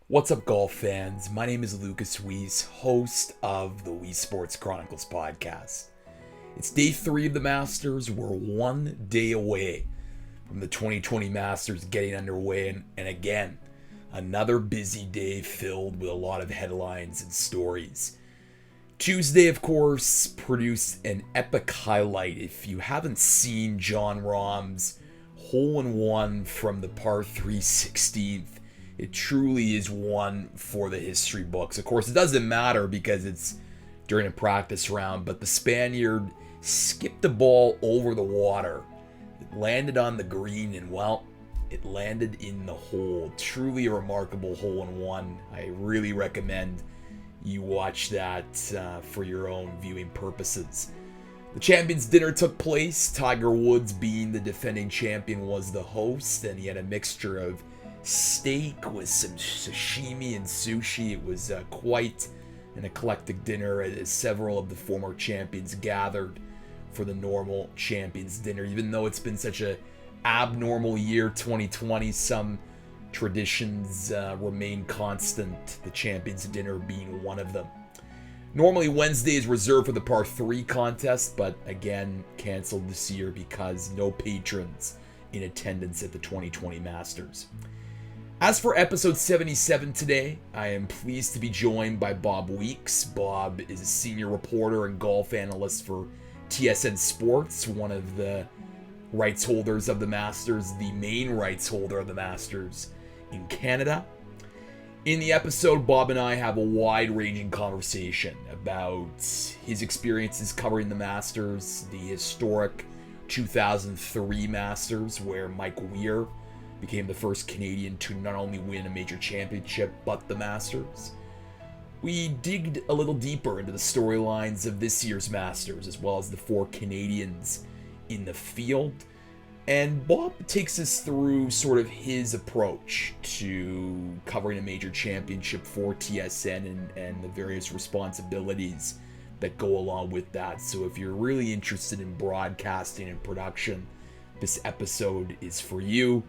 What's up, golf fans? My name is lukasweese, host of the Weesesports Chronicles podcast. It's day 3 of the Masters. We're 1 day away from the 2020 Masters getting underway, and again, another busy day filled with a lot of headlines and stories. Tuesday, of course, produced an epic highlight. If you haven't seen Jon Rahm's hole-in-one from the par 3 16th, it truly is one for the history books. Of course, it doesn't matter because it's during a practice round, but the Spaniard skipped the ball over the water. It landed on the green, and well, it landed in the hole. Truly a remarkable hole-in-one. I really recommend you watch that for your own viewing purposes. The Champions Dinner took place. Tiger Woods, being the defending champion, was the host, and he had a mixture of steak with some sashimi and sushi. It was quite an eclectic dinner, as several of the former champions gathered for the normal Champions Dinner. Even though it's been such a abnormal year 2020, some traditions remain constant, the Champions Dinner being one of them. Normally Wednesday is reserved for the par 3 contest, but again canceled this year because no patrons in attendance at the 2020 Masters. As for episode 77 today, I am pleased to be joined by Bob Weeks. Bob is a senior reporter and golf analyst for TSN Sports, one of the rights holders of the Masters, the main rights holder of the Masters in Canada. In the episode, Bob and I have a wide-ranging conversation about his experiences covering the Masters, the historic 2003 Masters, where Mike Weir became the first Canadian to not only win a major championship, but the Masters. We digged a little deeper into the storylines of this year's Masters, as well as the 4 Canadians in the field. And Bob takes us through sort of his approach to covering a major championship for TSN and the various responsibilities that go along with that. So if you're really interested in broadcasting and production, this episode is for you.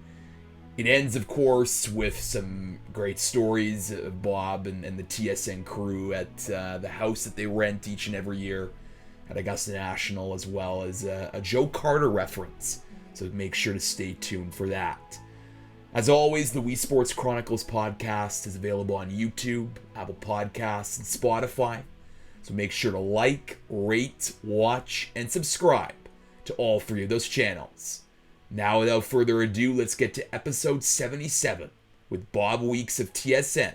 It ends, of course, with some great stories of Bob and the TSN crew at the house that they rent each and every year at Augusta National, as well as a Joe Carter reference. So make sure to stay tuned for that. As always, the Weesesports Chronicles podcast is available on YouTube, Apple Podcasts, and Spotify. So make sure to like, rate, watch, and subscribe to all 3 of those channels. Now, without further ado, let's get to episode 77 with Bob Weeks of TSN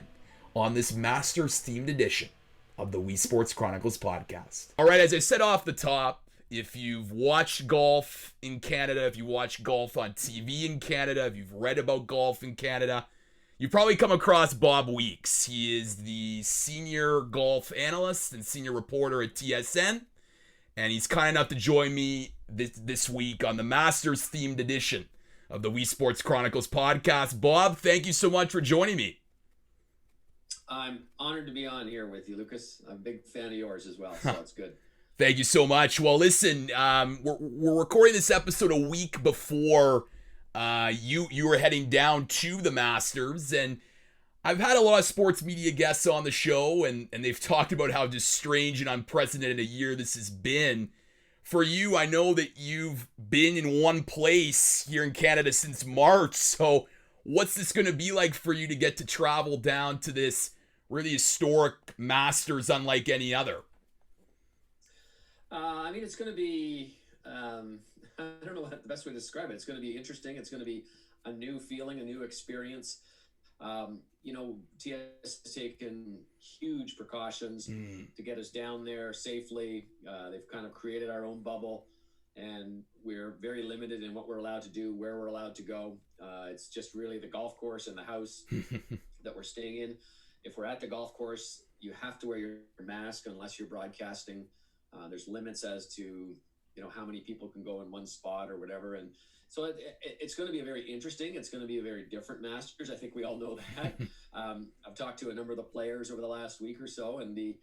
on this Masters-themed edition of the Weesports Chronicles podcast. All right, as I said off the top, if you've watched golf in Canada, if you watch golf on TV in Canada, if you've read about golf in Canada, you've probably come across Bob Weeks. He is the senior golf analyst and senior reporter at TSN, and he's kind enough to join me this week on the Masters-themed edition of the Weesports Chronicles podcast. Bob, thank you so much for joining me. I'm honored to be on here with you, Lucas. I'm a big fan of yours as well, so it's good. Thank you so much. Well, listen, we're recording this episode a week before you were heading down to the Masters, and I've had a lot of sports media guests on the show, and they've talked about how just strange and unprecedented a year this has been. For you, I know that you've been in one place here in Canada since March, so what's this going to be like for you to get to travel down to this really historic Masters unlike any other? I mean, it's going to be, I don't know what the best way to describe it. It's going to be interesting. It's going to be a new feeling, a new experience. TS has taken huge precautions to get us down there safely. They've kind of created our own bubble, and we're very limited in what we're allowed to do, where we're allowed to go. It's just really the golf course and the house that we're staying in. If we're at the golf course, you have to wear your mask unless you're broadcasting. There's limits as to, how many people can go in one spot or whatever. And so it's going to be a very interesting, it's going to be a very different Masters. I think we all know that. I've talked to a number of the players over the last week or so, and the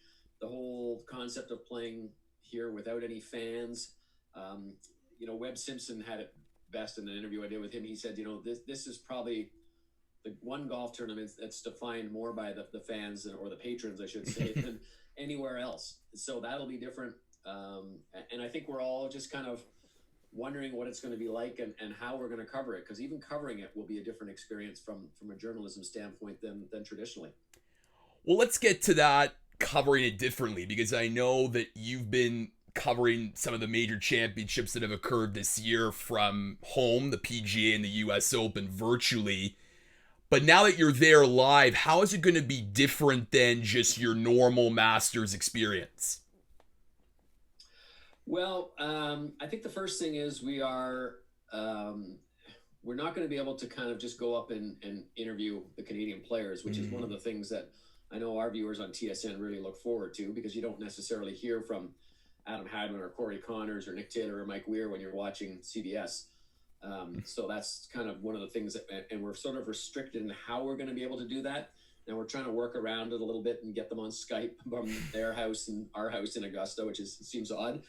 whole concept of playing here without any fans. Webb Simpson had it best in an interview I did with him. He said, this is probably the one golf tournament that's defined more by the fans or the patrons, I should say, than anywhere else. So that'll be different. And I think we're all just kind of wondering what it's going to be like and how we're going to cover it, because even covering it will be a different experience from a journalism standpoint than traditionally. Well, let's get to that, covering it differently, because I know that you've been covering some of the major championships that have occurred this year from home, the PGA and the US Open, virtually. But now that you're there live, how is it going to be different than just your normal Masters experience? Well, I think the first thing is we're not going to be able to kind of just go up and interview the Canadian players, which is one of the things that I know our viewers on TSN really look forward to, because you don't necessarily hear from Adam Hadwin or Corey Connors or Nick Taylor or Mike Weir when you're watching CBS. So that's kind of one of the things and we're sort of restricted in how we're going to be able to do that. And we're trying to work around it a little bit and get them on Skype from their house and our house in Augusta, which seems odd.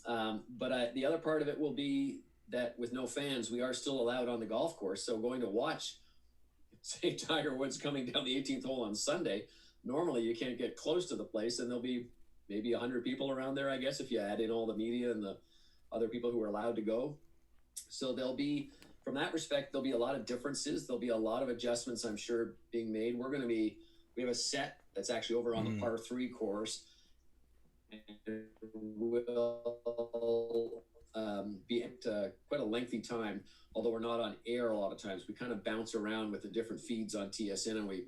But the other part of it will be that with no fans, we are still allowed on the golf course. So going to watch, say, Tiger Woods coming down the 18th hole on Sunday, normally you can't get close to the place, and there'll be maybe 100 people around there, I guess, if you add in all the media and the other people who are allowed to go. So there'll be, from that respect, there'll be a lot of differences. There'll be a lot of adjustments, I'm sure, being made. We have a set that's actually over on the par 3 course. And will be at quite a lengthy time, although we're not on air a lot of times. We kind of bounce around with the different feeds on TSN, and we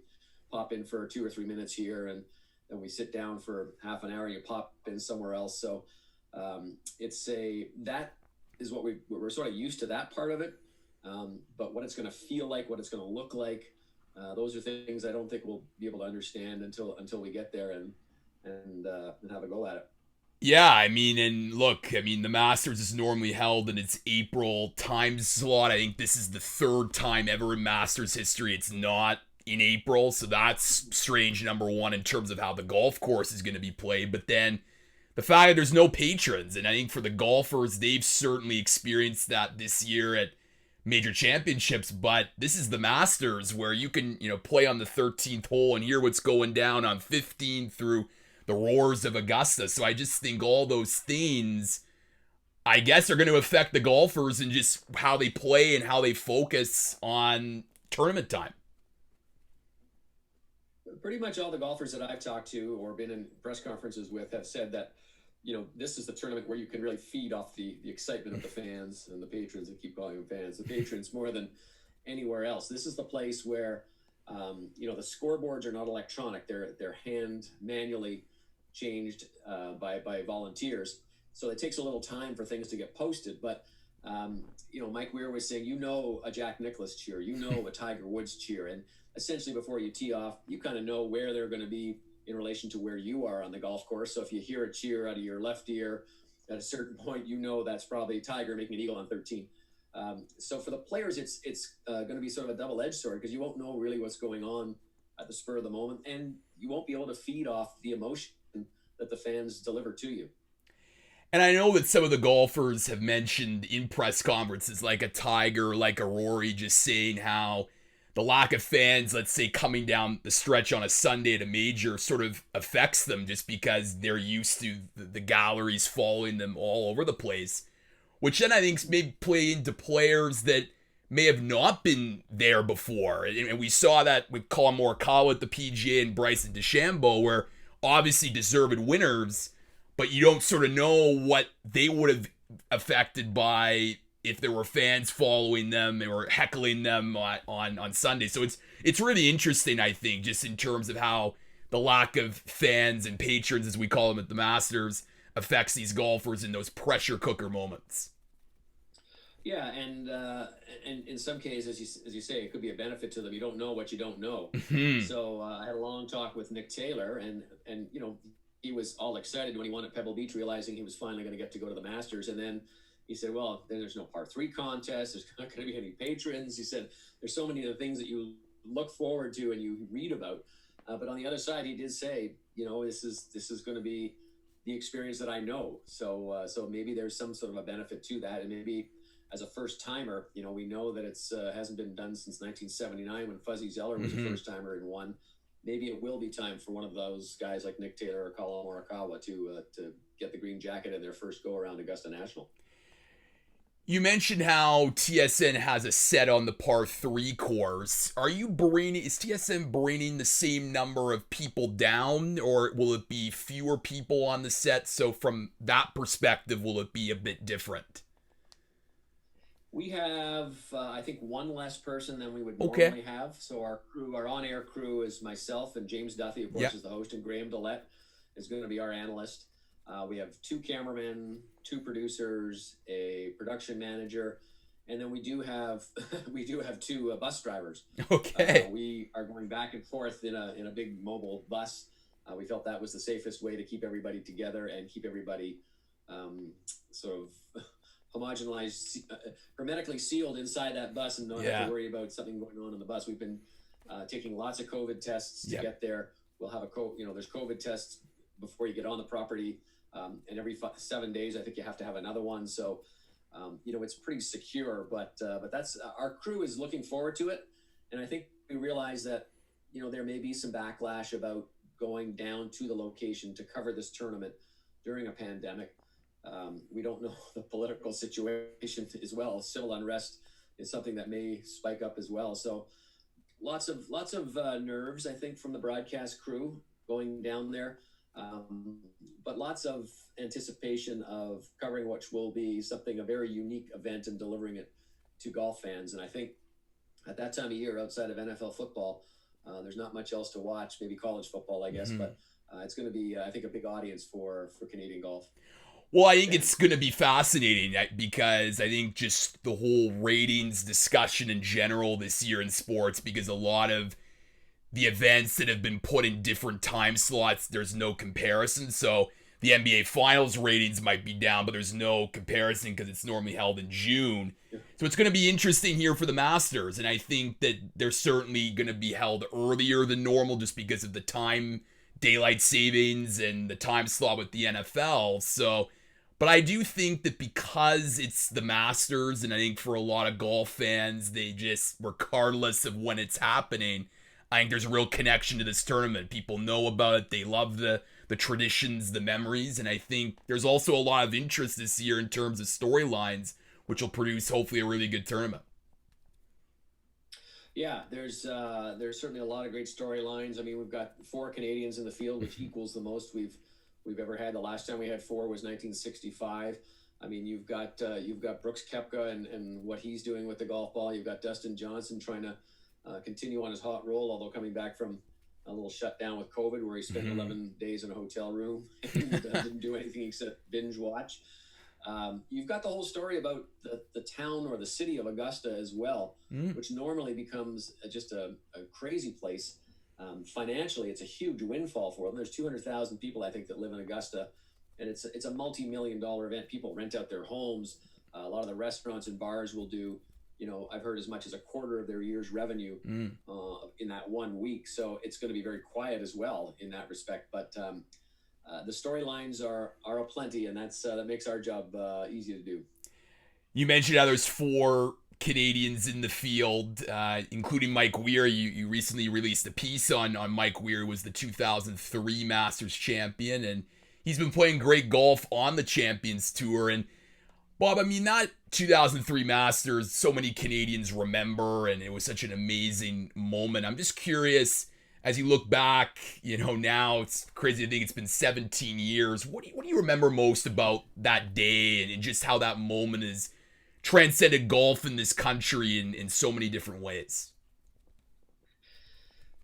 pop in for 2 or 3 minutes here, and then we sit down for half an hour and you pop in somewhere else. So that is what we're sort of used to, that part of it. But what it's going to feel like, what it's going to look like, those are things I don't think we'll be able to understand until we get there and have a go at it. Yeah, I mean, and look, I mean, the Masters is normally held in its April time slot. I think this is the third time ever in Masters history it's not in April, so that's strange, number one, in terms of how the golf course is going to be played. But then the fact that there's no patrons, and I think for the golfers, they've certainly experienced that this year at major championships, but this is the Masters where you can, play on the 13th hole and hear what's going down on 15 through the roars of Augusta. So I just think all those things, I guess, are going to affect the golfers and just how they play and how they focus on tournament time. Pretty much all the golfers that I've talked to or been in press conferences with have said that, this is the tournament where you can really feed off the excitement of the fans and the patrons. I keep calling them fans, the patrons, more than anywhere else. This is the place where, the scoreboards are not electronic. They're hand manually changed by volunteers. So it takes a little time for things to get posted. But, Mike Weir was saying, a Jack Nicklaus cheer, a Tiger Woods cheer. And essentially before you tee off, you kind of know where they're going to be in relation to where you are on the golf course. So if you hear a cheer out of your left ear at a certain point, that's probably Tiger making an eagle on 13. So for the players, it's going to be sort of a double-edged sword, because you won't know really what's going on at the spur of the moment, and you won't be able to feed off the emotion that the fans deliver to you. And I know that some of the golfers have mentioned in press conferences, like a Tiger, like a Rory, just saying how the lack of fans, let's say, coming down the stretch on a Sunday at a major sort of affects them, just because they're used to the galleries following them all over the place, which then I think may play into players that may have not been there before. And we saw that with Colin Morikawa at the PGA and Bryson DeChambeau, where obviously deserved winners, but you don't sort of know what they would have affected by if there were fans following them or heckling them on Sunday. So it's really interesting, I think, just in terms of how the lack of fans and patrons, as we call them at the Masters, affects these golfers in those pressure cooker moments. Yeah, and in some cases, as you say, it could be a benefit to them. You don't know what you don't know. So I had a long talk with Nick Taylor, and he was all excited when he won at Pebble Beach, realizing he was finally going to get to go to the Masters. And then he said, well, then there's no par 3 contest. There's not going to be any patrons. He said, there's so many of the things that you look forward to and you read about. But on the other side, he did say, this is going to be the experience that I know. So maybe there's some sort of a benefit to that. And maybe as a first timer, we know that it's hasn't been done since 1979 when Fuzzy Zeller was a first timer and won. Maybe it will be time for one of those guys like Nick Taylor or Colin Morikawa to get the green jacket in their first go around Augusta National. You mentioned how TSN has a set on the par 3 course. Is TSN bringing the same number of people down, or will it be fewer people on the set? So from that perspective, will it be a bit different? We have, I think, one less person than we would normally have. So our on-air crew is myself and James Duthie, of course, is the host, and Graham Dillette is going to be our analyst. We have 2 cameramen, 2 producers, a production manager, and then we do have 2 bus drivers. Okay. We are going back and forth in a big mobile bus. We felt that was the safest way to keep everybody together and keep everybody sort of homogenized, hermetically sealed inside that bus, and not have to worry about something going on in the bus. We've been taking lots of COVID tests to get there. We'll have there's COVID tests before you get on the property. And every 7 days, I think you have to have another one. So, it's pretty secure, but that's our crew is looking forward to it. And I think we realize that, there may be some backlash about going down to the location to cover this tournament during a pandemic. We don't know the political situation as well. Civil unrest is something that may spike up as well. So lots of nerves, I think, from the broadcast crew going down there. But lots of anticipation of covering which will be a very unique event and delivering it to golf fans. And I think at that time of year, outside of NFL football, there's not much else to watch, maybe college football, I guess, but it's going to be, I think, a big audience for Canadian golf. Well, I think it's going to be fascinating because I think just the whole ratings discussion in general this year in sports, because a lot of the events that have been put in different time slots, there's no comparison. So the NBA Finals ratings might be down, but there's no comparison because it's normally held in June. So it's going to be interesting here for the Masters. And I think that they're certainly going to be held earlier than normal just because of the time, daylight savings, and the time slot with the NFL. So, but I do think that because it's the Masters, and I think for a lot of golf fans, they just, regardless of when it's happening, I think there's a real connection to this tournament. People know about it. They love the traditions, the memories. And I think there's also a lot of interest this year in terms of storylines, which will produce hopefully a really good tournament. Yeah, there's certainly a lot of great storylines. I mean, we've got 4 Canadians in the field, which equals the most we've ever had. The last time we had 4 was 1965. I mean, you've got Brooks Koepka and what he's doing with the golf ball. You've got Dustin Johnson trying to continue on his hot roll, although coming back from a little shutdown with COVID where he spent 11 days in a hotel room and didn't do anything except binge watch. You've got the whole story about the town or the city of Augusta as well, which normally becomes just a crazy place. Financially, it's a huge windfall for them. There's 200,000 people, I think, that live in Augusta, and it's a multi-million-dollar event. People rent out their homes. A lot of the restaurants and bars will do, I've heard as much as a quarter of their year's revenue in that 1 week. So it's going to be very quiet as well in that respect. But the storylines are aplenty, and that makes our job easy to do. You mentioned how there's 4 Canadians in the field, including Mike Weir. You recently released a piece on Mike Weir, who was the 2003 Masters champion, and he's been playing great golf on the Champions Tour. And Bob, I mean, that 2003 Masters, so many Canadians remember, and it was such an amazing moment. I'm just curious, as you look back, now it's crazy to think it's been 17 years. What do you remember most about that day and just how that moment has transcended golf in this country in so many different ways?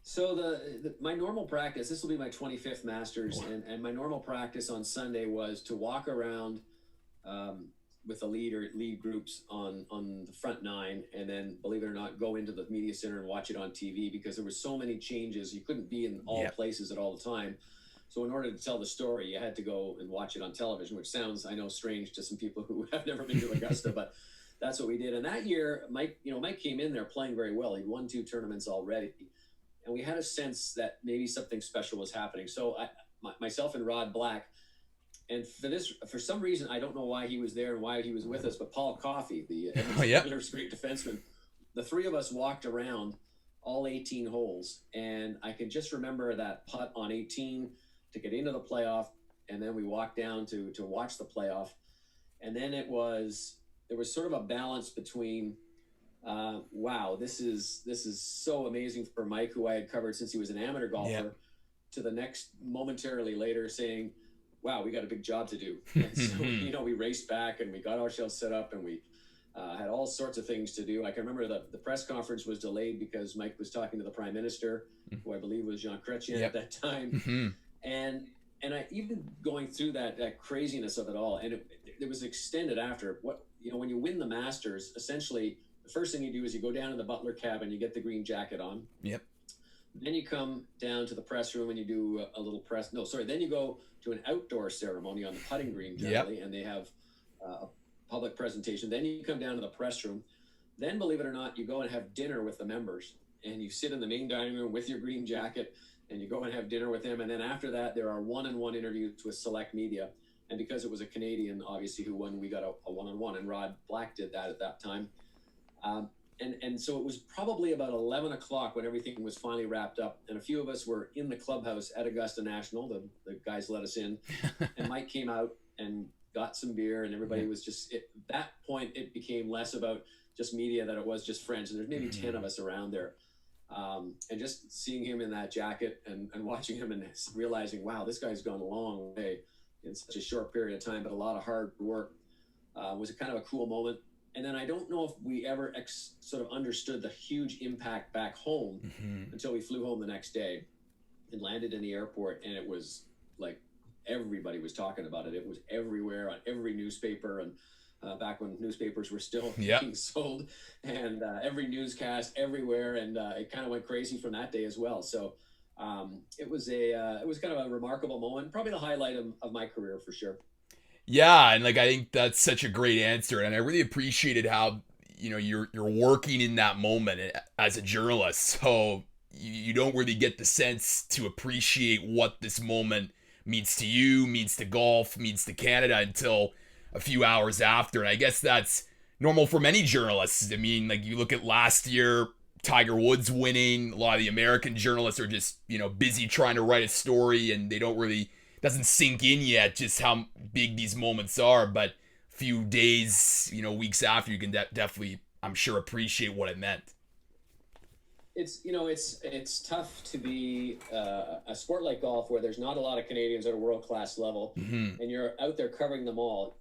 So my normal practice, this will be my 25th Masters, and my normal practice on Sunday was to walk around with the lead groups on the front 9, and then, believe it or not, go into the media center and watch it on TV because there were so many changes. You couldn't be in all places at all the time. So in order to tell the story, you had to go and watch it on television, which sounds, I know, strange to some people who have never been to Augusta, but that's what we did. And that year, Mike came in there playing very well. He'd won 2 tournaments already. And we had a sense that maybe something special was happening. So myself and Rod Black And for some reason, I don't know why he was there and why he was with us, but Paul Coffey, the great defenseman, the three of us walked around all 18 holes. And I can just remember that putt on 18 to get into the playoff. And then we walked down to watch the playoff. And then there was sort of a balance between, wow, this is so amazing for Mike, who I had covered since he was an amateur golfer, to the next momentarily later saying, wow, we got a big job to do. And so, we raced back and we got ourselves set up and we had all sorts of things to do. I can remember the press conference was delayed because Mike was talking to the Prime Minister, who I believe was Jean Chrétien at that time. And I even going through that craziness of it all, and it was extended after. When you win the Masters, essentially the first thing you do is you go down to the Butler cabin, you get the green jacket on. Then you come down to the press room and you do a little press. No, sorry. Then you go to an outdoor ceremony on the putting green generally, and they have a public presentation. Then you come down to the press room. Then, believe it or not, you go and have dinner with the members, and you sit in the main dining room with your green jacket, and you go and have dinner with them. And then after that, there are one-on-one interviews with select media. And because it was a Canadian, obviously, who won, we got a one-on-one, and Rod Black did that at that time. And so it was probably about 11 o'clock when everything was finally wrapped up. And a few of us were in the clubhouse at Augusta National. The guys let us in. And Mike came out and got some beer. And everybody was just, at that point, it became less about just media than it was just friends. And there's maybe 10 of us around there. And just seeing him in that jacket and watching him and realizing, wow, this guy's gone a long way in such a short period of time, but a lot of hard work, was a kind of a cool moment. And then I don't know if we ever sort of understood the huge impact back home until we flew home the next day and landed in the airport. And it was like everybody was talking about it. It was everywhere on every newspaper. And back when newspapers were still being sold, and every newscast everywhere. And it kind of went crazy from that day as well. So it was kind of a remarkable moment, probably the highlight of my career for sure. Yeah, and I think that's such a great answer, and I really appreciated how you're working in that moment as a journalist, so you don't really get the sense to appreciate what this moment means to you, means to golf, means to Canada until a few hours after. And I guess that's normal for many journalists. I mean, you look at last year, Tiger Woods winning. A lot of the American journalists are just busy trying to write a story, and they don't really. Doesn't sink in yet just how big these moments are, but a few days, weeks after, you can definitely, I'm sure, appreciate what it meant. It's tough to be a sport like golf where there's not a lot of Canadians at a world-class level, and you're out there covering them all.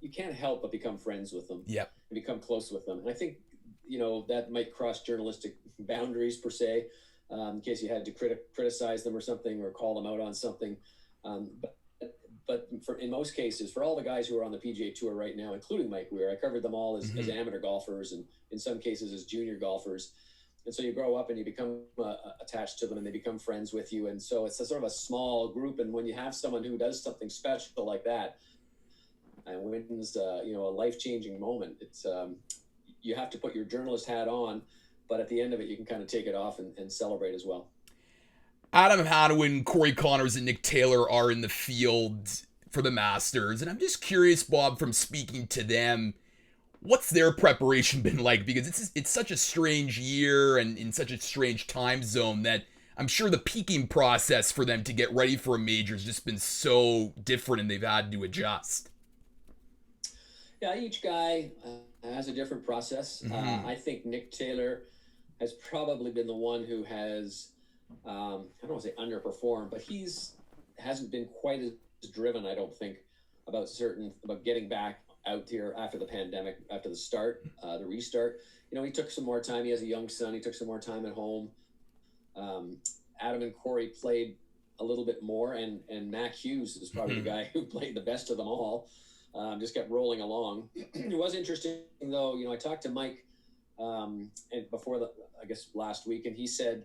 You can't help but become friends with them, and become close with them. And I think, that might cross journalistic boundaries per se, in case you had to criticize them or something, or call them out on something. But in most cases, for all the guys who are on the PGA Tour right now, including Mike Weir, I covered them all as amateur golfers, and in some cases as junior golfers. And so you grow up and you become attached to them, and they become friends with you. And so it's a sort of a small group. And when you have someone who does something special like that and wins, a life-changing moment, it's you have to put your journalist hat on, but at the end of it, you can kind of take it off and celebrate as well. Adam Hadwin, Corey Connors, and Nick Taylor are in the field for the Masters. And I'm just curious, Bob, from speaking to them, what's their preparation been like? Because it's such a strange year and in such a strange time zone that I'm sure the peaking process for them to get ready for a major has just been so different, and they've had to adjust. Yeah, each guy has a different process. I think Nick Taylor has probably been the one who has... I don't want to say underperformed, but hasn't been quite as driven, I don't think, about getting back out here after the pandemic, after the restart. He took some more time. He has a young son. He took some more time at home. Adam and Corey played a little bit more, and Mac Hughes is probably the guy who played the best of them all. Just kept rolling along. It was interesting, though. I talked to Mike and before last week, and he said,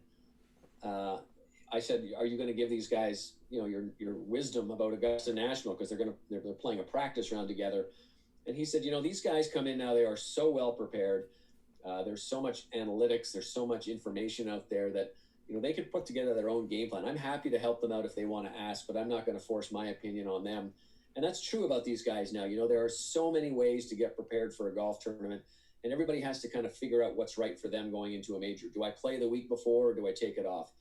I said, are you going to give these guys, your wisdom about Augusta National, because they're playing a practice round together? And he said, these guys come in now, they are so well prepared. There's so much analytics, there's so much information out there that they could put together their own game plan. I'm happy to help them out if they want to ask, but I'm not going to force my opinion on them. And that's true about these guys now. You know, there are so many ways to get prepared for a golf tournament, and everybody has to kind of figure out what's right for them going into a major. Do I play the week before, or do I take it off?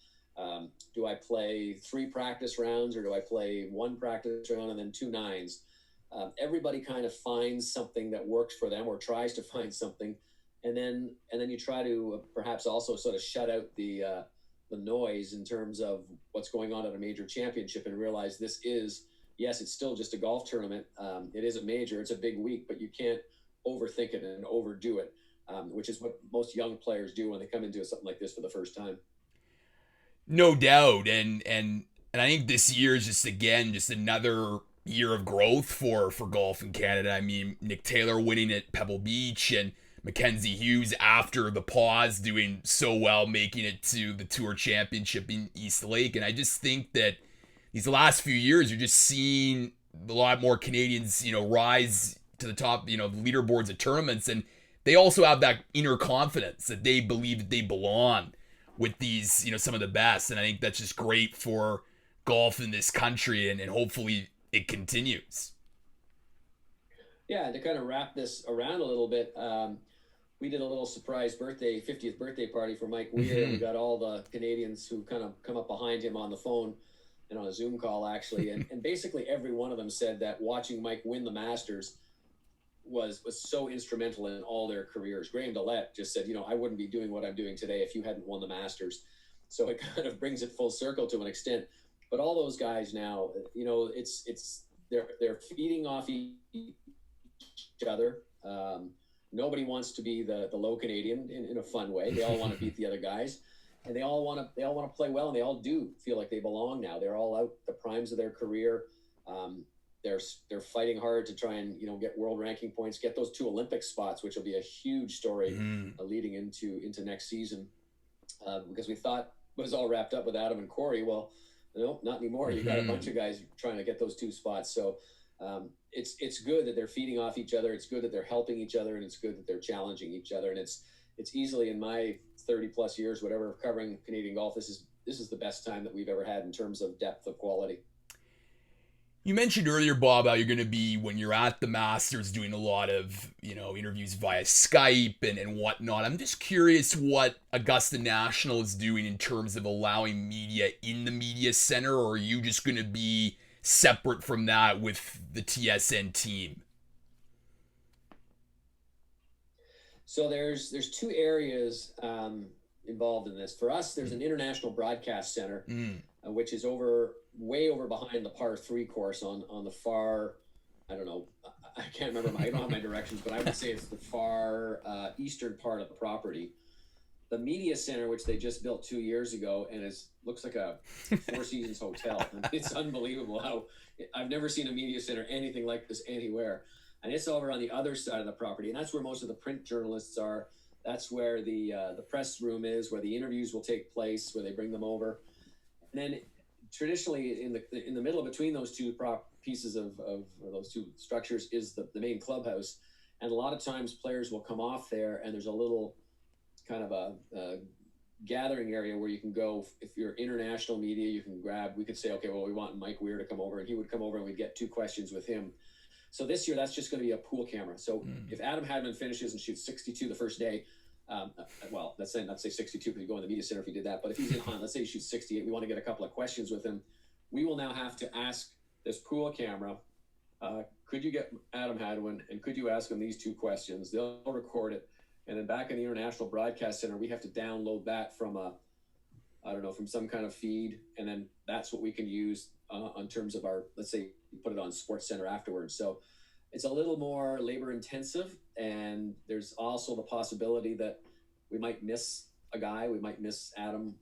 Do I play 3 practice rounds, or do I play 1 practice round and then 2 nines? Everybody kind of finds something that works for them, or tries to find something, and then you try to perhaps also sort of shut out the noise in terms of what's going on at a major championship, and realize this is, yes, it's still just a golf tournament. It is a major, it's a big week, but you can't overthink it and overdo it, which is what most young players do when they come into something like this for the first time. No doubt, and I think this year is just another year of growth for golf in Canada. I mean, Nick Taylor winning at Pebble Beach, and Mackenzie Hughes after the pause doing so well, making it to the Tour Championship in East Lake. And I just think that these last few years, you're just seeing a lot more Canadians, rise to the top, leaderboards of tournaments, and they also have that inner confidence that they believe that they belong with these, some of the best. And I think that's just great for golf in this country, and hopefully it continues. Yeah, to kind of wrap this around a little bit, we did a little surprise 50th birthday party for Mike Weir. We got all the Canadians who kind of come up behind him on the phone and on a Zoom call, actually. And basically every one of them said that watching Mike win the Masters was so instrumental in all their careers. Graham Dillette just said, I wouldn't be doing what I'm doing today if you hadn't won the Masters. So it kind of brings it full circle to an extent. But all those guys now, they're feeding off each other. Nobody wants to be the low Canadian in a fun way. They all want to beat the other guys, and they all want to play well, and they all do feel like they belong now. They're all out the primes of their career. They're fighting hard to try and get world ranking points, get those 2 Olympic spots, which will be a huge story leading into next season. Because we thought it was all wrapped up with Adam and Corey. Well, no, not anymore. You got a bunch of guys trying to get those 2 spots. So it's good that they're feeding off each other. It's good that they're helping each other, and it's good that they're challenging each other. And it's easily, in my 30 plus years, whatever, covering Canadian golf, this is the best time that we've ever had in terms of depth of quality. You mentioned earlier, Bob, how you're going to be, when you're at the Masters, doing a lot of, interviews via Skype and whatnot. I'm just curious what Augusta National is doing in terms of allowing media in the media center, or are you just going to be separate from that with the TSN team? So there's 2 areas involved in this. For us, there's an international broadcast center, which is way over behind the par 3 course on the far, I don't know, I can't remember, I don't have my directions, but I would say it's the far eastern part of the property. The media center, which they just built 2 years ago, and looks like a 4 Seasons hotel. It's unbelievable how I've never seen a media center anything like this anywhere. And it's over on the other side of the property, and that's where most of the print journalists are. That's where the press room is, where the interviews will take place, where they bring them over. And then traditionally, in the middle between those 2 pieces of those 2 structures is the main clubhouse. And a lot of times players will come off there, and there's a little kind of a gathering area where you can go. If you're international media, you can we could say, okay, well, we want Mike Weir to come over, and he would come over, and we'd get 2 questions with him. So this year, that's just going to be a pool camera. So if Adam Hadman finishes and shoots 62 the first day, well, let's say not say 62 because you go in the media center if he did that. But if he's in on, let's say he shoots 68, we want to get a couple of questions with him. We will now have to ask this pool camera, could you get Adam Hadwin, and could you ask him these 2 questions? They'll record it. And then back in the International Broadcast Center, we have to download that from from some kind of feed. And then that's what we can use on terms of our, let's say, put it on Sports Center afterwards. So it's a little more labor intensive. And there's also the possibility that we might miss a guy. We might miss Adam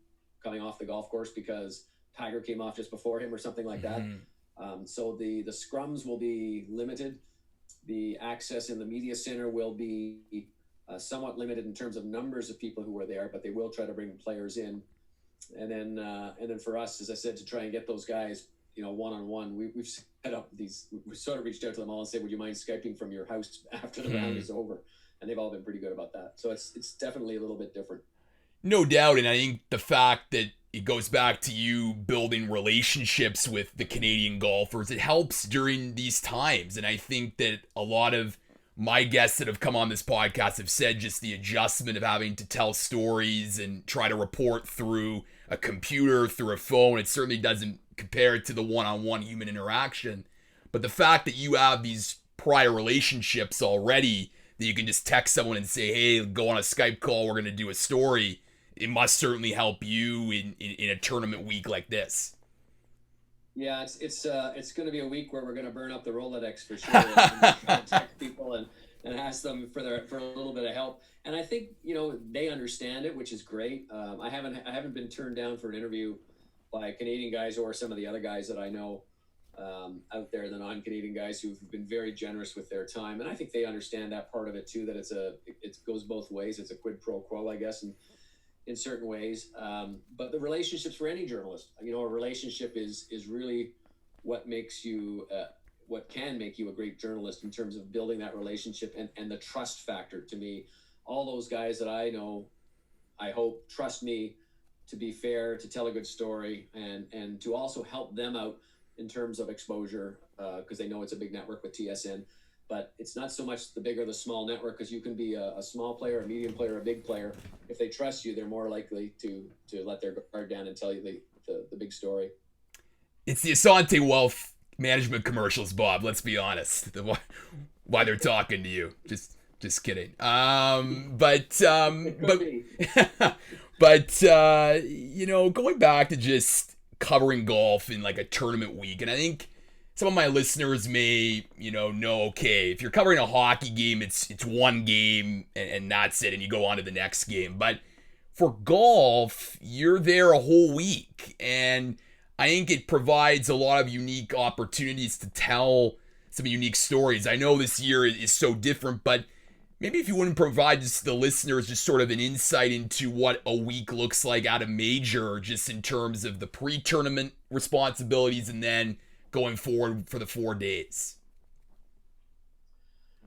coming off the golf course because Tiger came off just before him or something like that. So the scrums will be limited. The access in the media center will be somewhat limited in terms of numbers of people who are there, but they will try to bring players in. And then for us, as I said, to try and get those guys, one-on-one, we've set up these, we sort of reached out to them all and said, would you mind Skyping from your house after the round is over? And they've all been pretty good about that. So it's definitely a little bit different. No doubt. And I think the fact that it goes back to you building relationships with the Canadian golfers. It helps during these times. And I think that a lot of my guests that have come on this podcast have said just the adjustment of having to tell stories and try to report through a computer, through a phone, it certainly doesn't compare to the one-on-one human interaction. But the fact that you have these prior relationships already, that you can just text someone and say, hey, go on a Skype call, we're going to do a story, it must certainly help you in a tournament week like this. Yeah, it's going to be a week where we're going to burn up the Rolodex for sure, and contact people and ask them for a little bit of help. And I think they understand it, which is great. I haven't been turned down for an interview by Canadian guys or some of the other guys that I know out there, the non-Canadian guys who've been very generous with their time, and I think they understand that part of it too. That it goes both ways. It's a quid pro quo, I guess, and in certain ways, but the relationships for any journalist, a relationship is really what makes you, what can make you a great journalist in terms of building that relationship and the trust factor. To me, all those guys that I know, I hope, trust me to be fair, to tell a good story, and to also help them out in terms of exposure, because they know it's a big network with TSN. But it's not so much the big or the small network, because you can be a small player, a medium player, a big player. If they trust you, they're more likely to let their guard down and tell you the big story. It's the Asante Wealth Management commercials, Bob. Let's be honest. Why they're talking to you? Just kidding. But going back to just covering golf in like a tournament week, and I think some of my listeners may, know, okay, if you're covering a hockey game, it's one game and that's it, and you go on to the next game. But for golf, you're there a whole week, and I think it provides a lot of unique opportunities to tell some unique stories. I know this year is so different, but maybe if you wouldn't provide just the listeners just sort of an insight into what a week looks like at a major, just in terms of the pre-tournament responsibilities and then going forward for the 4 days.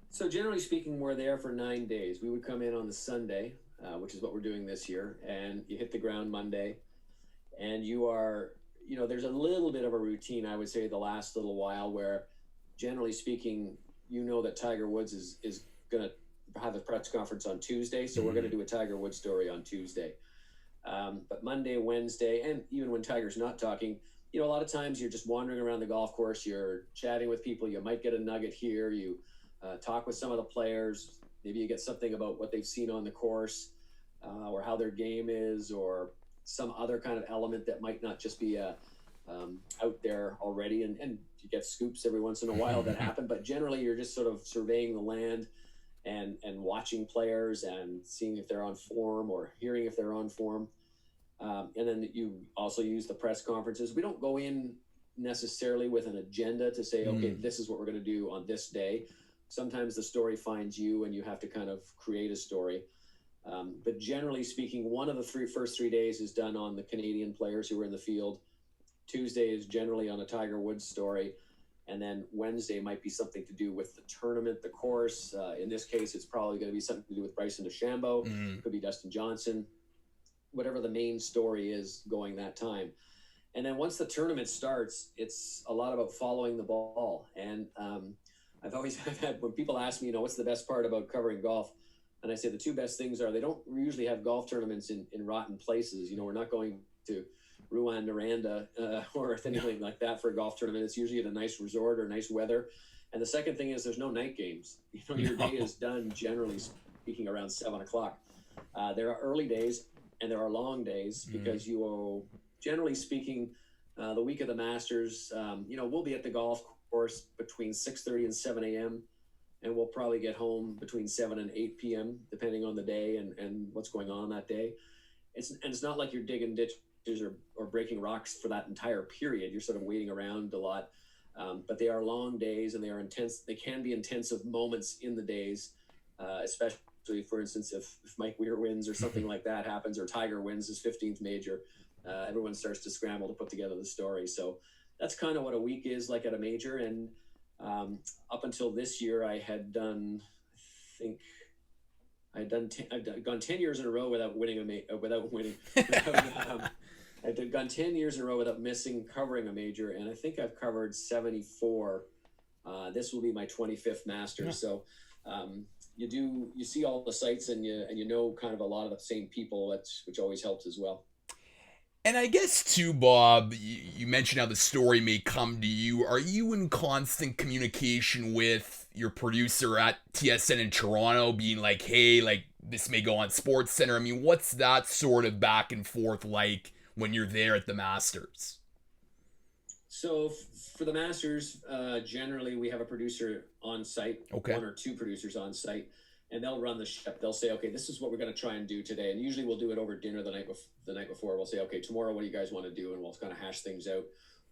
So generally speaking, we're there for 9 days. We would come in on the Sunday, which is what we're doing this year, and you hit the ground Monday, and you are, there's a little bit of a routine, I would say, the last little while, where generally speaking, that Tiger Woods is going to have a press conference on Tuesday, so we're going to do a Tiger Woods story on Tuesday. But Monday, Wednesday, and even when Tiger's not talking, a lot of times you're just wandering around the golf course, you're chatting with people, you might get a nugget here, you talk with some of the players, maybe you get something about what they've seen on the course, or how their game is, or some other kind of element that might not just be out there already, and you get scoops every once in a while that happen, but generally you're just sort of surveying the land and watching players and seeing if they're on form or hearing if they're on form. And then you also use the press conferences. We don't go in necessarily with an agenda to say, okay, this is what we're going to do on this day. Sometimes the story finds you and you have to kind of create a story. But generally speaking, one of the first 3 days is done on the Canadian players who are in the field. Tuesday is generally on a Tiger Woods story. And then Wednesday might be something to do with the tournament, the course. In this case, it's probably going to be something to do with Bryson DeChambeau. Could be Dustin Johnson. Whatever the main story is going that time. And then once the tournament starts, it's a lot about following the ball. And I've had, when people ask me, what's the best part about covering golf? And I say the two best things are, they don't usually have golf tournaments in rotten places. We're not going to Rouen, Noranda, or anything like that for a golf tournament. It's usually at a nice resort or nice weather. And the second thing is there's no night games. Your day is done, generally speaking, around 7 o'clock. There are early days and there are long days, because you will, generally speaking, the week of the Masters, we'll be at the golf course between 6:30 and 7 a.m. and we'll probably get home between 7 and 8 p.m. depending on the day and what's going on that day. It's not like you're digging ditches or breaking rocks for that entire period. You're sort of waiting around a lot, but they are long days and they are intense. They can be intensive moments in the days, especially, for instance, if Mike Weir wins or something like that happens, or Tiger wins his 15th major, everyone starts to scramble to put together the story. So that's kind of what a week is like at a major. And up until this year, I had done, I've gone 10 years in a row without winning I've gone 10 years in a row without missing covering a major, and I think I've covered 74. This will be my 25th Masters. Yeah. So you see all the sites, and you know kind of a lot of the same people, which always helps as well. And I guess too, Bob, you mentioned how the story may come to you. Are you in constant communication with your producer at TSN in Toronto, being like, hey, like this may go on Sports Center? I mean, what's that sort of back and forth like when you're there at the Masters? So for the Masters, generally we have a producer on site, okay. One or two producers on site, and they'll run the ship. They'll say, okay, this is what we're going to try and do today. And usually we'll do it over dinner the night before. We'll say, okay, tomorrow, what do you guys want to do? And we'll kind of hash things out,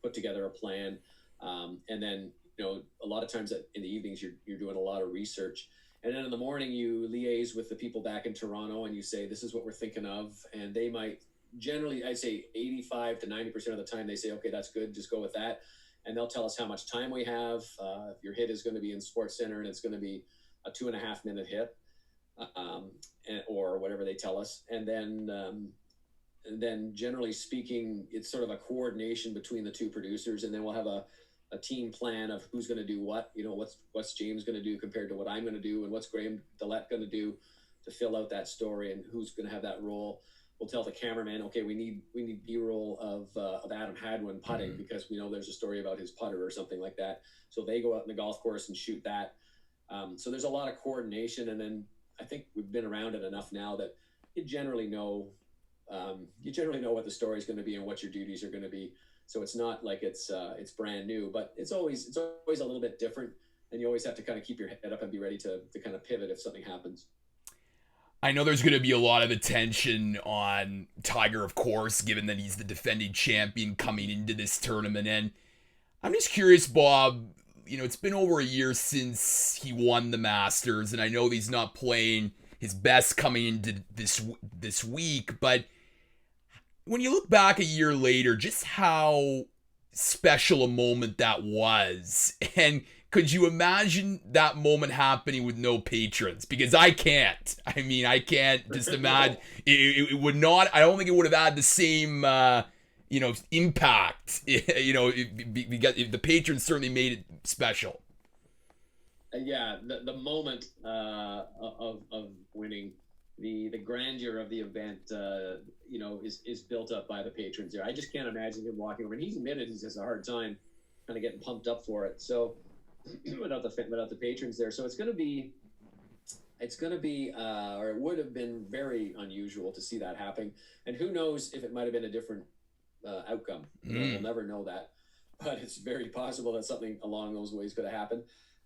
put together a plan. And then, a lot of times in the evenings, you're doing a lot of research. And then in the morning, you liaise with the people back in Toronto and you say, this is what we're thinking of. And they might generally, I'd say 85 to 90% of the time, they say, okay, that's good. Just go with that. And they'll tell us how much time we have. If your hit is going to be in Sports Center and it's going to be a 2.5 minute hit, or whatever they tell us. And then generally speaking, it's sort of a coordination between the two producers. And then we'll have a team plan of who's going to do what, what's James going to do compared to what I'm going to do, and what's Graham Dillette going to do to fill out that story, and who's going to have that role. We'll tell the cameraman, okay, we need B-roll of Adam Hadwin putting, because we know there's a story about his putter or something like that. So they go out in the golf course and shoot that. So there's a lot of coordination, and then I think we've been around it enough now that you generally know what the story is going to be and what your duties are going to be. So it's not like it's brand new, but it's always a little bit different, and you always have to kind of keep your head up and be ready to kind of pivot if something happens. I know there's going to be a lot of attention on Tiger, of course, given that he's the defending champion coming into this tournament. And I'm just curious, Bob, it's been over a year since he won the Masters, and I know he's not playing his best coming into this week, but when you look back a year later, just how special a moment that was, and could you imagine that moment happening with no patrons? Because I can't. I mean, I can't just imagine. It would not. I don't think it would have had the same, impact. The patrons certainly made it special. Yeah, the moment of winning, the grandeur of the event, is built up by the patrons there. I just can't imagine him walking over. And he's admitted he's just a hard time kind of getting pumped up for it. So without the patrons there, so it's going to be, or it would have been very unusual to see that happen. And who knows if it might have been a different outcome. We'll never know that, but it's very possible that something along those ways could have happened.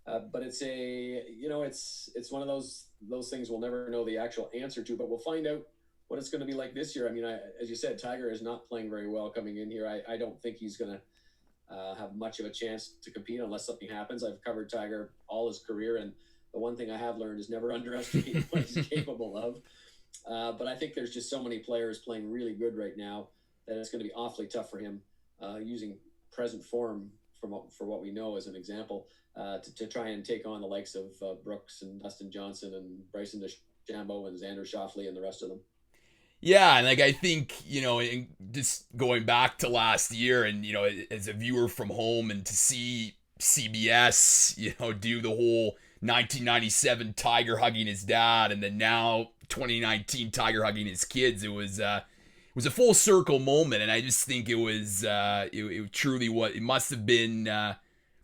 But it's it's one of those things we'll never know the actual answer to, but we'll find out what it's going to be like this year. I mean, as you said, Tiger is not playing very well coming in here. I don't think he's going to have much of a chance to compete unless something happens. I've covered Tiger all his career, and the one thing I have learned is never underestimate what he's capable of. But I think there's just so many players playing really good right now that it's going to be awfully tough for him, using present form for what we know as an example, to try and take on the likes of Brooks and Dustin Johnson and Bryson DeChambeau and Xander Schauffele and the rest of them. Yeah, and I think, just going back to last year and, as a viewer from home and to see CBS, do the whole 1997 Tiger hugging his dad and then now 2019 Tiger hugging his kids, it was a full circle moment. And I just think it was, it truly it must have been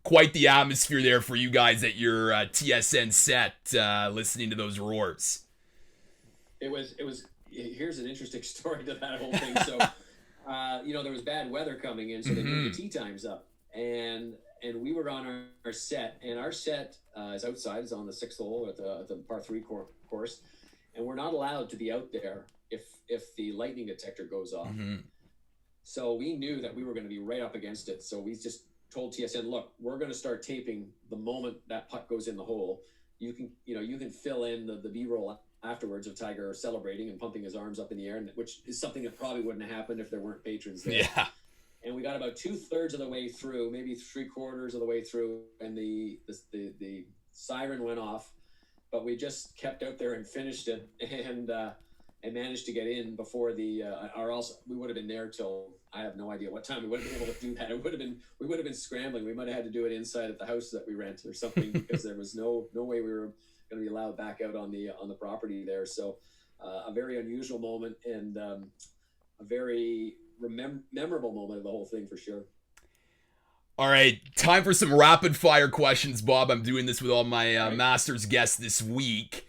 quite the atmosphere there for you guys at your TSN set, listening to those roars. It was. Here's an interesting story to that whole thing. So, there was bad weather coming in, so they moved the tee times up, and we were on our set, and our set is outside, is on the 6th hole at the par 3 course, and we're not allowed to be out there if the lightning detector goes off. So we knew that we were going to be right up against it. So we just told TSN, look, we're going to start taping the moment that putt goes in the hole. You can fill in the B-roll afterwards of Tiger celebrating and pumping his arms up in the air, which is something that probably wouldn't have happened if there weren't patrons there. Yeah. And we got about 2/3 of the way through, maybe 3/4 of the way through, and the siren went off, but we just kept out there and finished it. And and managed to get in before the or else we would have been there till I have no idea what time we would have been able to do that. We would have been scrambling. We might have had to do it inside at the house that we rent or something because there was no way we were going to be allowed back out on the property there. So a very unusual moment and a very memorable moment of the whole thing for sure. All right, time for some rapid fire questions, Bob. I'm doing this with all my Masters guests this week.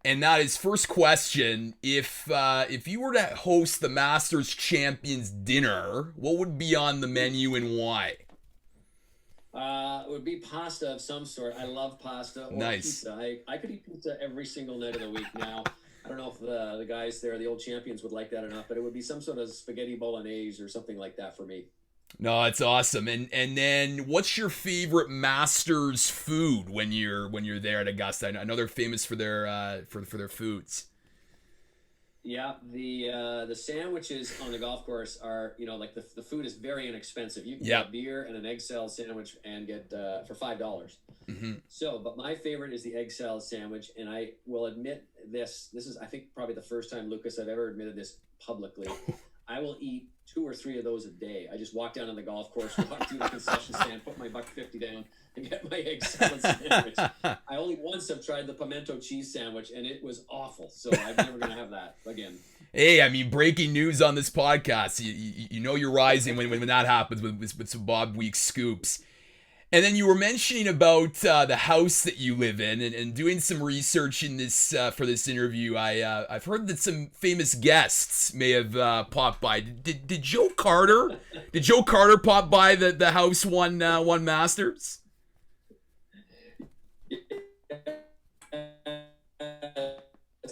And that is, first question, if you were to host the Masters Champions dinner, what would be on the menu and why? It would be pasta of some sort. I love pasta or pizza. I could eat pizza every single night of the week now. I don't know if the guys there, the old champions, would like that or not, but it would be some sort of spaghetti bolognese or something like that for me. No, it's awesome. And then what's your favorite Masters food when you're there at Augusta? I know they're famous for their for their foods. Yeah, the sandwiches on the golf course are, like the food is very inexpensive. You can get beer and an egg salad sandwich and get for $5. Mm-hmm. So, but my favorite is the egg salad sandwich, and I will admit this. This is, I think, probably the first time, Lucas, I've ever admitted this publicly. I will eat 2 or 3 of those a day. I just walk down on the golf course, walk through the concession stand, put my $1.50 down, and get my egg salad sandwich. I only once have tried the pimento cheese sandwich, and it was awful. So I'm never going to have that again. Hey, I mean, breaking news on this podcast. You know you're rising when that happens with some Bob Weeks scoops. And then you were mentioning about the house that you live in, and doing some research in this for this interview. I've heard that some famous guests may have popped by. Did Joe Carter? Did Joe Carter pop by the house won Masters?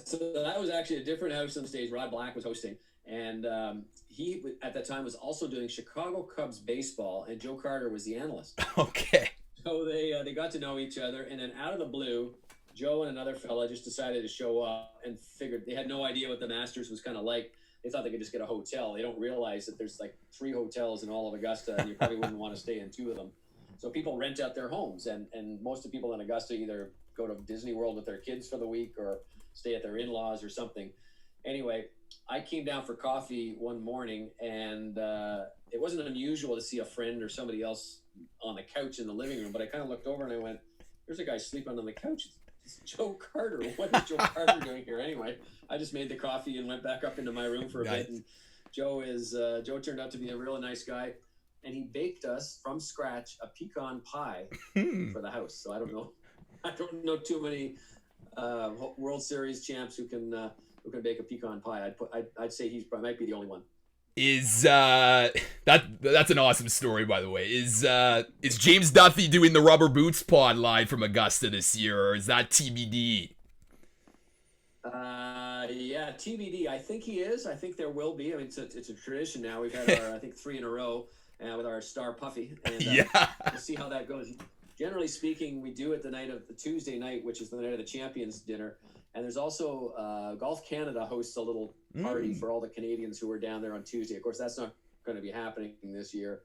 So that was actually a different house on stage. Rod Black was hosting, and he at that time was also doing Chicago Cubs baseball, and Joe Carter was the analyst. Okay. So they got to know each other, and then out of the blue, Joe and another fella just decided to show up and figured they had no idea what the Masters was kind of like. They thought they could just get a hotel. They don't realize that there's like 3 hotels in all of Augusta, and you probably wouldn't want to stay in 2 of them. So people rent out their homes, and most of the people in Augusta either go to Disney World with their kids for the week or stay at their in-laws or something. Anyway, I came down for coffee one morning, and it wasn't unusual to see a friend or somebody else on the couch in the living room, but I kind of looked over and I went, there's a guy sleeping on the couch. It's Joe Carter. What is Joe Carter doing here anyway? I just made the coffee and went back up into my room for a bit, and Joe turned out to be a really nice guy, and he baked us from scratch a pecan pie for the house. So I don't know too many World Series champs who can bake a pecan pie. I'd say he might be the only one. Is that's an awesome story, by the way. Is James Duthie doing the Rubber Boots pod live from Augusta this year, or is that TBD? Yeah, TBD. I think he is. I think there will be. I mean, it's a tradition now. We've had our, I think, 3 in a row with our star Puffy, and we'll see how that goes. Generally speaking, we do it the Tuesday night, which is the night of the Champions dinner. And there's also Golf Canada hosts a little party for all the Canadians who are down there on Tuesday. Of course, that's not going to be happening this year.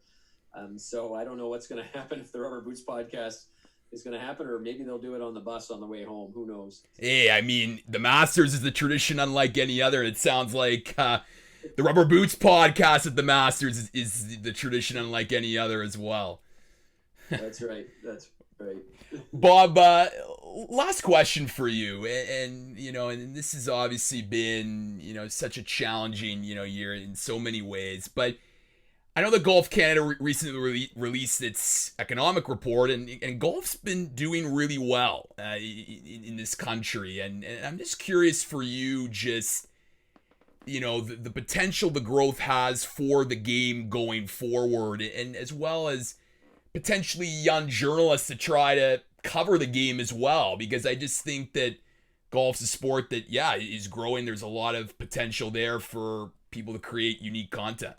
So I don't know what's going to happen if the Rubber Boots podcast is going to happen, or maybe they'll do it on the bus on the way home. Who knows? Hey, I mean, the Masters is the tradition unlike any other. It sounds like the Rubber Boots podcast at the Masters is the tradition unlike any other as well. That's right. That's right. Bob, last question for you, and this has obviously been such a challenging year in so many ways, but I know that Golf Canada recently released its economic report, and golf's been doing really well in this country, and I'm just curious for you, just the potential the growth has for the game going forward, and as well as potentially young journalists to try to cover the game as well, because I just think that golf's a sport that is growing. There's a lot of potential there for people to create unique content.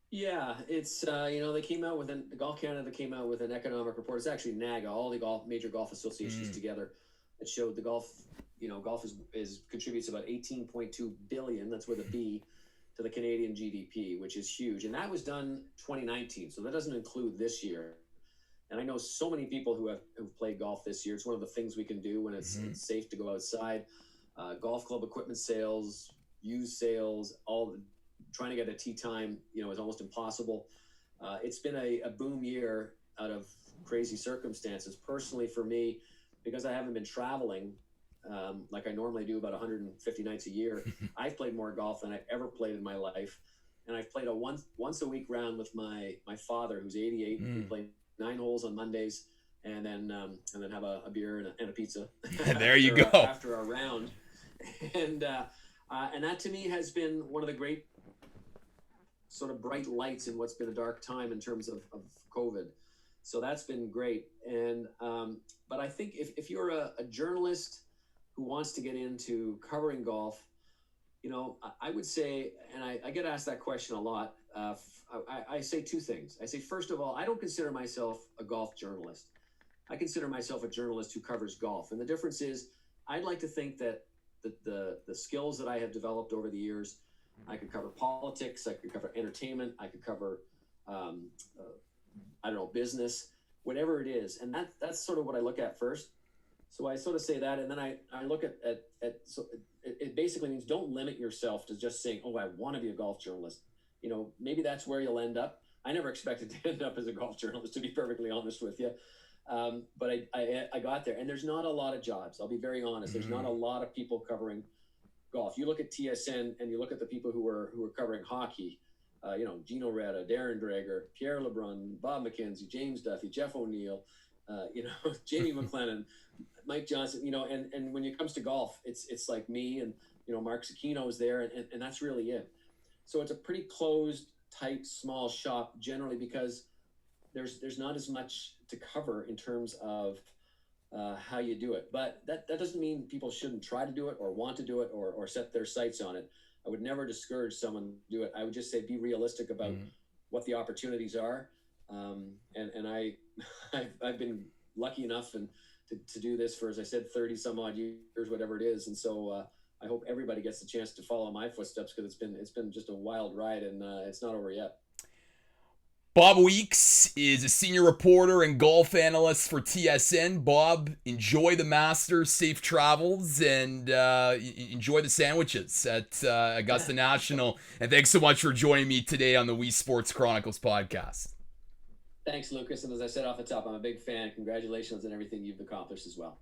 Yeah, it's they came out with Golf Canada came out with an economic report. It's actually NAGA, all the major golf associations together. It showed the golf is contributes about 18.2 billion. That's with a B, to the Canadian GDP, which is huge. And that was done 2019, so that doesn't include this year. And I know so many people who've played golf this year. It's one of the things we can do when it's safe to go outside. golf club equipment sales, used sales, all trying to get a tee time, is almost impossible. It's been a boom year out of crazy circumstances. Personally, for me, because I haven't been traveling like I normally do, about 150 nights a year, I've played more golf than I've ever played in my life. And I've played a once a week round with my father, who's 88. We play 9 holes on Mondays, and then have a beer and a pizza. There you go. After our round, and that to me has been one of the great sort of bright lights in what's been a dark time in terms of COVID. So that's been great. And but I think if you're a journalist who wants to get into covering golf, I would say, and I get asked that question a lot. I say 2 things. I say, first of all, I don't consider myself a golf journalist. I consider myself a journalist who covers golf. And the difference is, I'd like to think that the skills that I have developed over the years, I could cover politics, I could cover entertainment, I could cover, business, whatever it is. And that's sort of what I look at first. So I sort of say that, and then I look at so it basically means don't limit yourself to just saying, oh, I want to be a golf journalist. Maybe that's where you'll end up. I never expected to end up as a golf journalist, to be perfectly honest with you. But I got there, and there's not a lot of jobs. I'll be very honest. There's not a lot of people covering golf. You look at TSN, and you look at the people who are covering hockey. Gino Reda, Darren Drager, Pierre LeBrun, Bob McKenzie, James Duffy, Jeff O'Neill, Jamie McLennan, Mike Johnson. And when it comes to golf, it's like me and Mark Sakino is there, and that's really it. So it's a pretty closed, tight, small shop generally, because there's not as much to cover in terms of how you do it. But that doesn't mean people shouldn't try to do it or want to do it or set their sights on it. I would never discourage someone to do it. I would just say be realistic about what the opportunities are. And I've been lucky enough to do this for, as I said, 30 some odd years, whatever it is. And so I hope everybody gets the chance to follow my footsteps, because it's been just a wild ride, and it's not over yet. Bob Weeks is a senior reporter and golf analyst for TSN. Bob, enjoy the Masters, safe travels, and enjoy the sandwiches at Augusta National. And thanks so much for joining me today on the Weesports Chronicles podcast. Thanks, Lucas. And as I said off the top, I'm a big fan. Congratulations on everything you've accomplished as well.